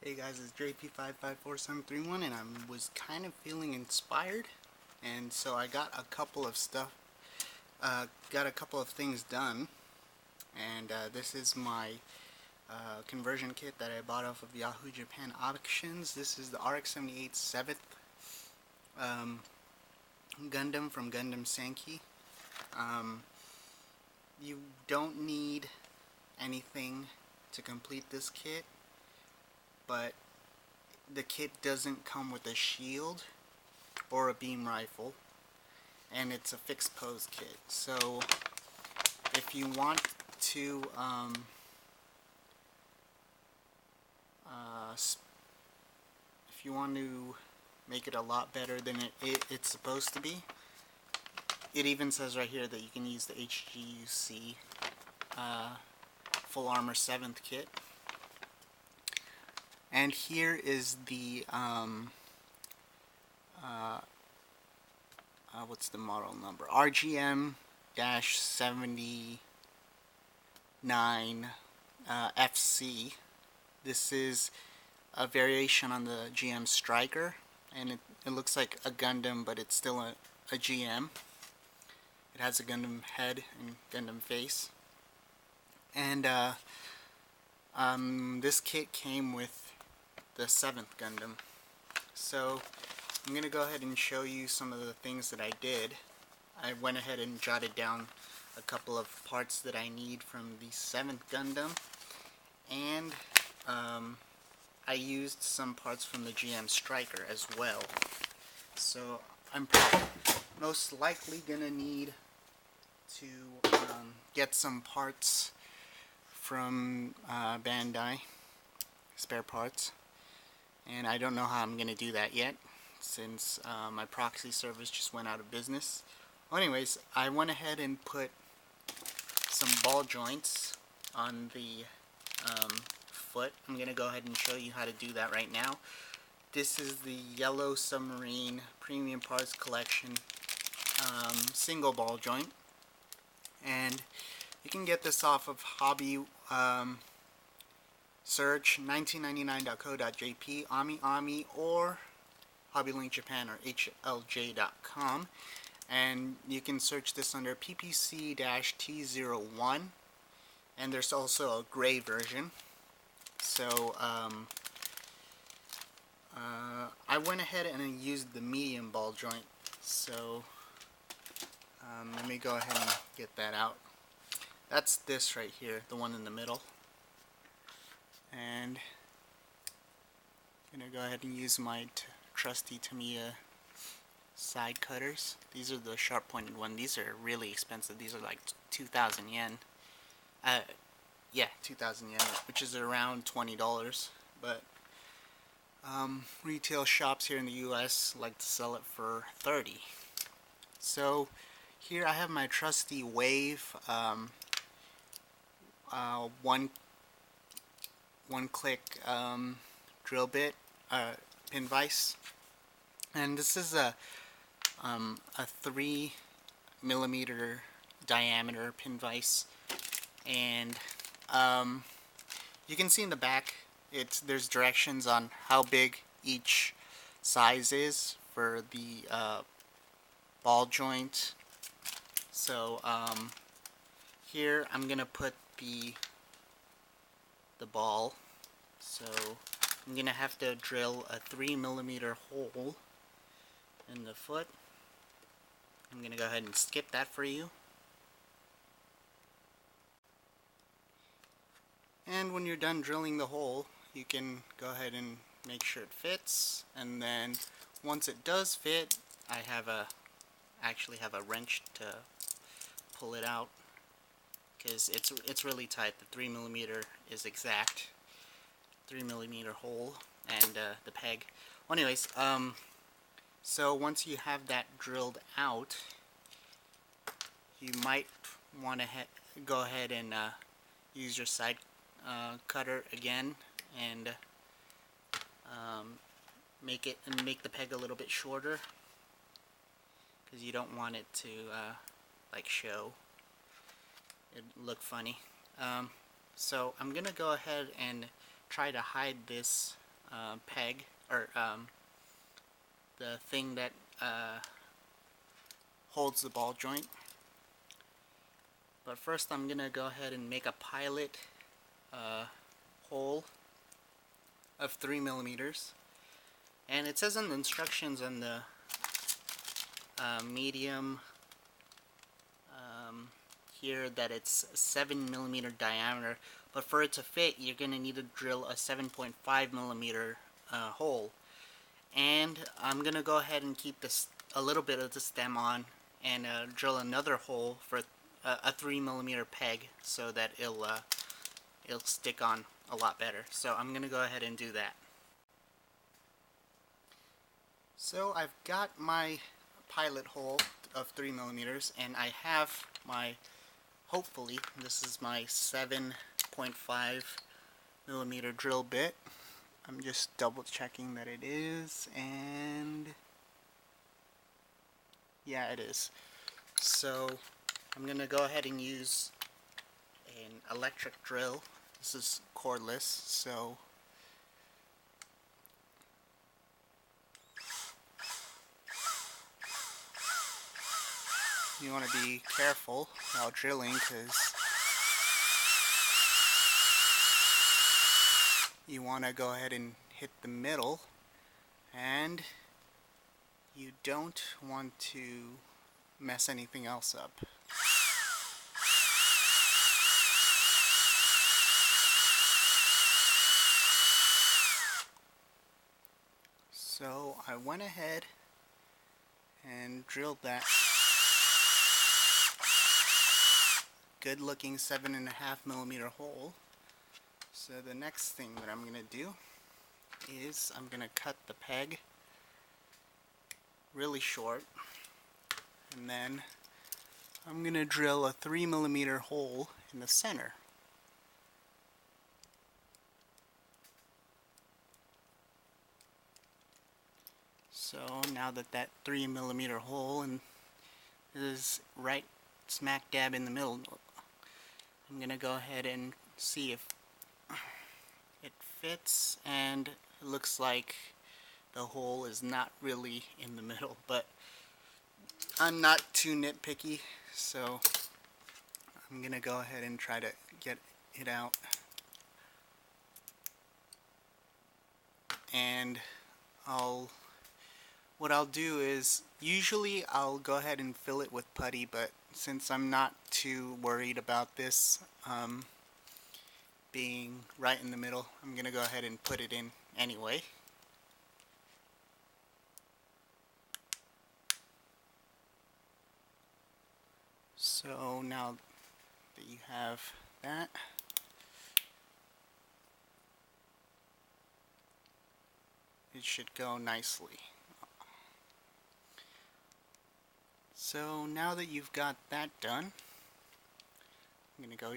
Hey guys, it's JP554731 and I was kind of feeling inspired, and so I got a couple of things done, and this is my conversion kit that I bought off of Yahoo Japan auctions. This is the RX-78-7 Gundam from Gundam Sankey. You don't need anything to complete this kit, but the kit doesn't come with a shield or a beam rifle, and it's a fixed pose kit. So if you want to make it a lot better than it's supposed to be, it even says right here that you can use the HGUC Full Armor 7th kit. And here is the what's the model number? RGM-79 FC. This is a variation on the GM Striker, and it looks like a Gundam, but it's still a GM. It has a Gundam head and Gundam face. And this kit came with the 7th Gundam. So I'm going to go ahead and show you some of the things that I did. I went ahead and jotted down a couple of parts that I need from the 7th Gundam, and I used some parts from the GM Striker as well. So I'm most likely going to need to get some parts from Bandai, spare parts, and I don't know how I'm going to do that yet, since my proxy service just went out of business. Well, anyways, I went ahead and put some ball joints on the foot. I'm going to go ahead and show you how to do that right now. This is the Yellow Submarine Premium Parts Collection single ball joint, and you can get this off of Hobby search 1999.co.jp, Ami, or HobbyLink Japan, or HLJ.com, and you can search this under PPC-T01, and there's also a gray version. So I went ahead and used the medium ball joint, so let me go ahead and get that out. That's this right here, the one in the middle. And I'm going to go ahead and use my trusty Tamiya side cutters. These are the sharp pointed one. These are really expensive. These are like 2,000 yen. Yeah, 2,000 yen, which is around $20. But retail shops here in the US like to sell it for 30. So here I have my trusty Wave one-click drill bit, pin vise, and this is a 3mm diameter pin vise, and you can see in the back there's directions on how big each size is for the ball joint. So here I'm gonna put the ball, so I'm gonna have to drill a 3mm hole in the foot. I'm gonna go ahead and skip that for you. And when you're done drilling the hole, you can go ahead and make sure it fits, and then once it does fit, I actually have a wrench to pull it out, because it's really tight. The 3mm is exact 3mm hole, and the peg. Well, anyways, so once you have that drilled out, you might want to go ahead and use your side cutter again, and make the peg a little bit shorter, because you don't want it to like show. It look funny. So I'm gonna go ahead and try to hide this peg, or the thing that holds the ball joint. But first I'm gonna go ahead and make a pilot hole of 3 millimeters, and it says in the instructions on the medium here that it's 7 millimeter diameter, but for it to fit you're gonna need to drill a 7.5 millimeter hole. And I'm gonna go ahead and keep this a little bit of the stem on and drill another hole for a 3 millimeter peg so that it'll stick on a lot better. So I'm gonna go ahead and do that. So I've got my pilot hole of 3 millimeters, and I have my, hopefully this is my 7.5 millimeter drill bit. I'm just double checking that it is, and yeah, it is. So I'm gonna go ahead and use an electric drill. This is cordless, so you want to be careful while drilling, because you want to go ahead and hit the middle, and you don't want to mess anything else up. So I went ahead and drilled that good looking 7.5 millimeter hole. So the next thing that I'm gonna do is I'm gonna cut the peg really short, and then I'm gonna drill a 3 millimeter hole in the center. So now that that 3 millimeter hole is right smack dab in the middle, I'm gonna go ahead and see if it fits, and it looks like the hole is not really in the middle, but I'm not too nitpicky, so I'm gonna go ahead and try to get it out. And what I'll do is, usually I'll go ahead and fill it with putty, but since I'm not too worried about this being right in the middle, I'm gonna go ahead and put it in anyway. So now that you have that, it should go nicely. So now that you've got that done, I'm going to go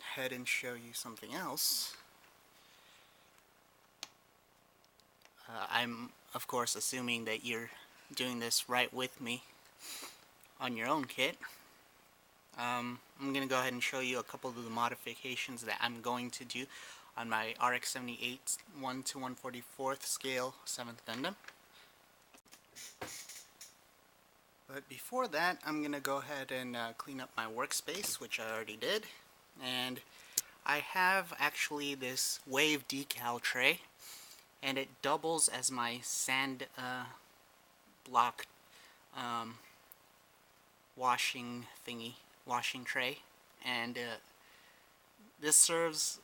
ahead and show you something else. I'm of course assuming that you're doing this right with me on your own kit. I'm going to go ahead and show you a couple of the modifications that I'm going to do on my RX-78 1/144 scale 7th Gundam. But before that, I'm going to go ahead and clean up my workspace, which I already did. And I have actually this wave decal tray, and it doubles as my sand block washing tray. And this serves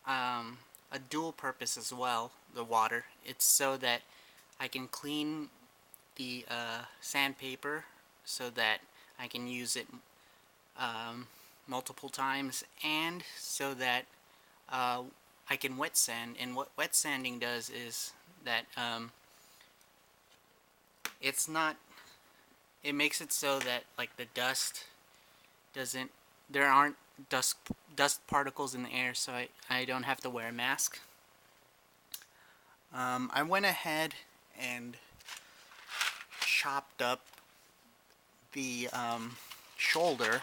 a dual purpose as well, the water. It's so that I can clean the sandpaper so that I can use it multiple times, and so that I can wet sand. And what wet sanding does is that it makes it so that like the dust doesn't, there aren't dust particles in the air, so I don't have to wear a mask. I went ahead and chopped up the shoulder,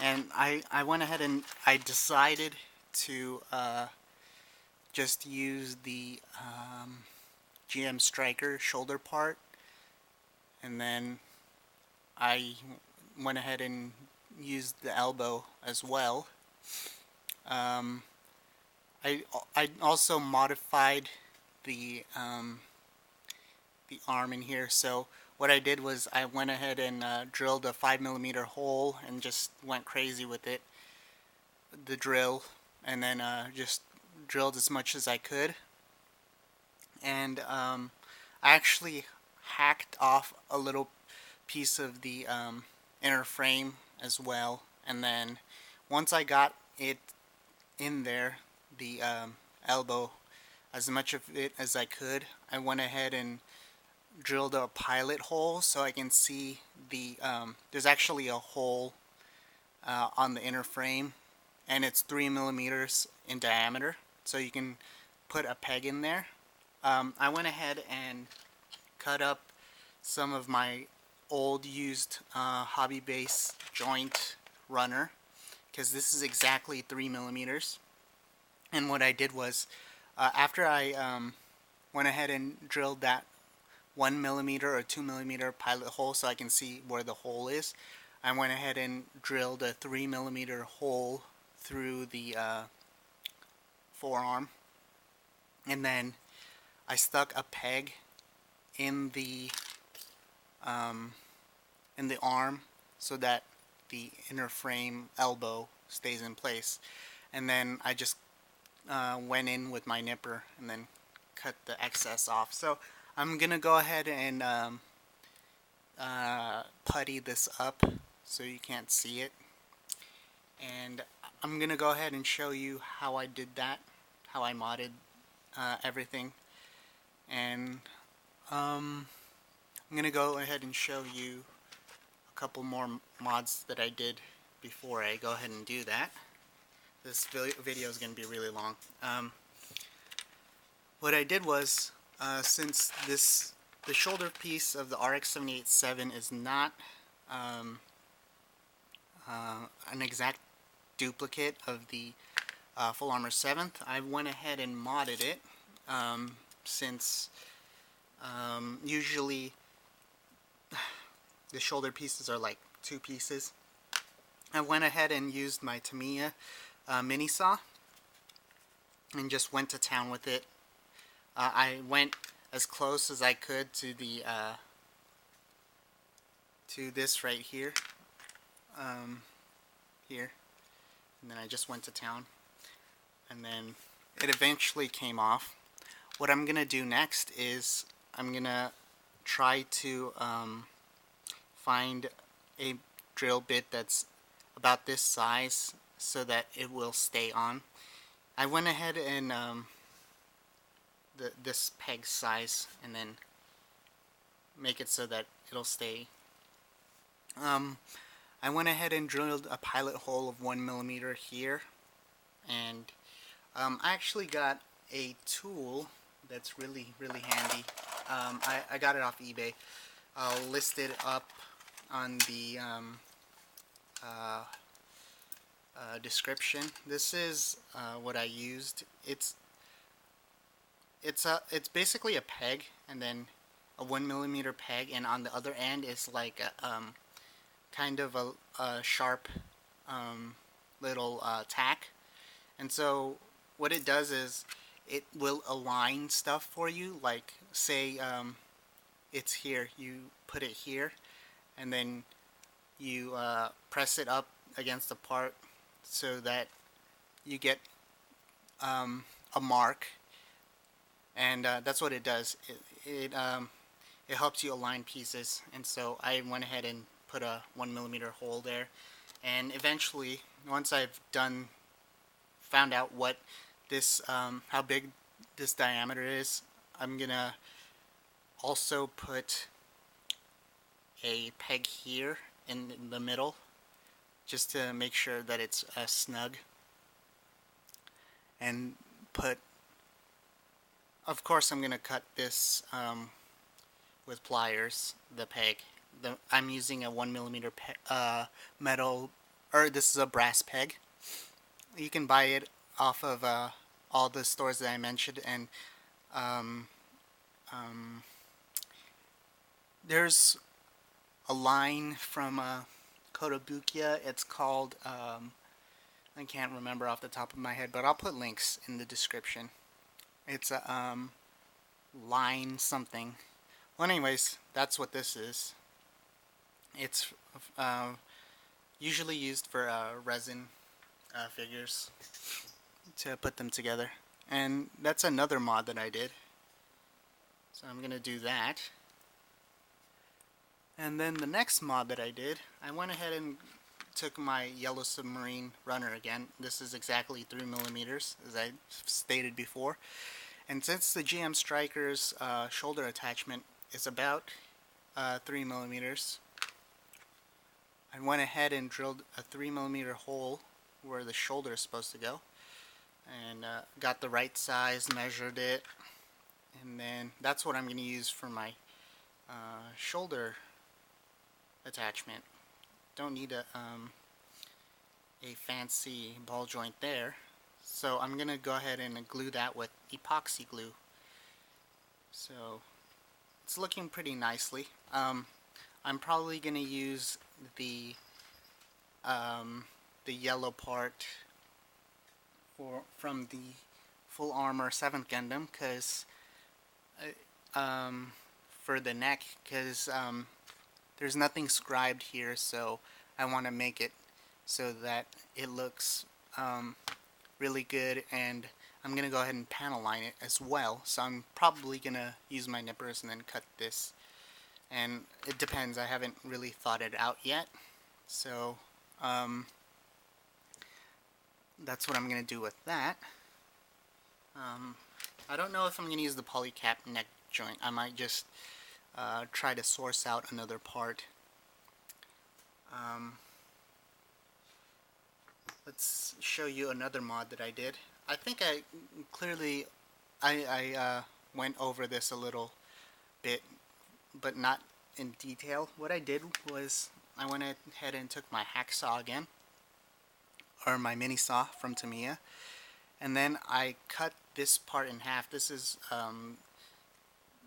and I went ahead and I decided to just used the GM Striker shoulder part, and then I went ahead and used the elbow as well. Um, I also modified the arm in here. So what I did was I went ahead and drilled a 5mm hole and just went crazy with it, the drill, and then just drilled as much as I could. And I actually hacked off a little piece of the inner frame as well. And then once I got it in there, the elbow, as much of it as I could, I went ahead and drilled a pilot hole so I can see the there's actually a hole on the inner frame, and it's 3mm in diameter, so you can put a peg in there. I went ahead and cut up some of my old used hobby base joint runner, because this is exactly 3mm. And what I did was after I went ahead and drilled that 1mm or 2mm pilot hole so I can see where the hole is, I went ahead and drilled a 3mm hole through the forearm, and then I stuck a peg in the arm so that the inner frame elbow stays in place, and then I just went in with my nipper and then cut the excess off. So I'm gonna go ahead and putty this up so you can't see it, and I'm gonna go ahead and show you how I did that, how I modded everything. And I'm gonna go ahead and show you a couple more mods that I did before I go ahead and do that. This video is gonna be really long. What I did was, since the shoulder piece of the RX-78-7 is not an exact duplicate of the Full Armor 7th, I went ahead and modded it, since usually the shoulder pieces are like 2 pieces. I went ahead and used my Tamiya mini saw and just went to town with it. I went as close as I could to the to this right here, here, and then I just went to town, and then it eventually came off. What I'm gonna do next is I'm gonna try to find a drill bit that's about this size so that it will stay on. I went ahead and this peg size, and then make it so that it'll stay. I went ahead and drilled a pilot hole of 1mm here, and I actually got a tool that's really handy. I got it off eBay. I'll list it up on the description. This is what I used. It's basically a peg, and then a 1mm peg, and on the other end is like a kind of a sharp little tack. And so what it does is it will align stuff for you. Like, say it's here, you put it here, and then you press it up against the part so that you get a mark, and that's what it does. It helps you align pieces. And so I went ahead and put a 1mm hole there, and eventually, once I've found out what this how big this diameter is, I'm gonna also put a peg here in the middle just to make sure that it's snug, and of course I'm gonna cut this with pliers, the peg. I'm using a 1mm metal, or this is a brass peg. You can buy it off of all the stores that I mentioned, and um, there's a line from Kotobukiya. It's called I can't remember off the top of my head, but I'll put links in the description. It's a line something. Well, anyways, that's what this is. It's usually used for resin figures to put them together. And that's another mod that I did. So I'm gonna do that. And then the next mod that I did, I went ahead and took my yellow submarine runner again. This is exactly 3mm, as I stated before. And since the GM Striker's shoulder attachment is about 3mm, I went ahead and drilled a 3mm hole where the shoulder is supposed to go, and got the right size, measured it, and then that's what I'm going to use for my shoulder attachment. Don't need a fancy ball joint there, so I'm going to go ahead and glue that with epoxy glue. So it's looking pretty nicely. I'm probably going to use the yellow part from the Full Armor 7th Gundam, because for the neck, because there's nothing scribed here, so I want to make it so that it looks really good, and I'm going to go ahead and panel line it as well. So I'm probably going to use my nippers and then cut this, and it depends. I haven't really thought it out yet, so that's what I'm going to do with that. I don't know if I'm going to use the polycap neck joint. I might just try to source out another part. Let's show you another mod that I did. I think I clearly went over this a little bit, but not in detail. What I did was I went ahead and took my hacksaw again, or my mini saw from Tamiya, and then I cut this part in half. This is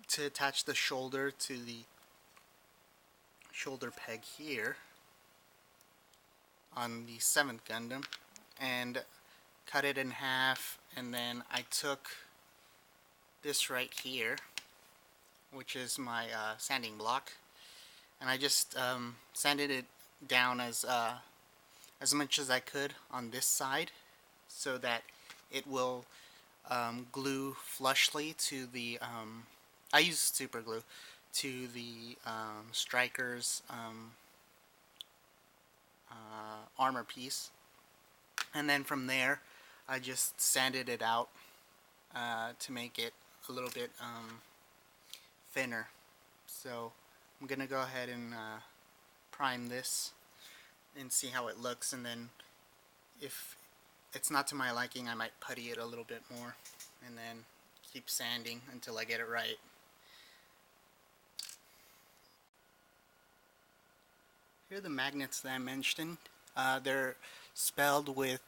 to attach the shoulder to the shoulder peg here on the 7th Gundam, and cut it in half. And then I took this right here, which is my sanding block, and I just sanded it down as much as I could on this side, so that it will glue flushly to the I use super glue to the Striker's armor piece, and then from there I just sanded it out to make it a little bit thinner. So I'm gonna go ahead and prime this and see how it looks, and then if it's not to my liking, I might putty it a little bit more and then keep sanding until I get it right. Here are the magnets that I mentioned. They're spelled with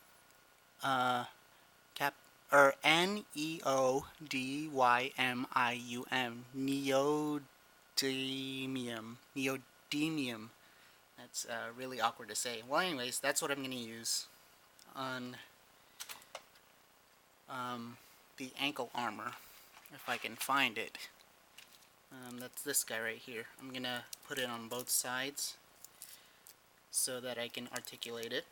Neodymium, neodymium. That's really awkward to say. Well, anyways, that's what I'm going to use on the ankle armor, if I can find it. That's this guy right here. I'm going to put it on both sides so that I can articulate it.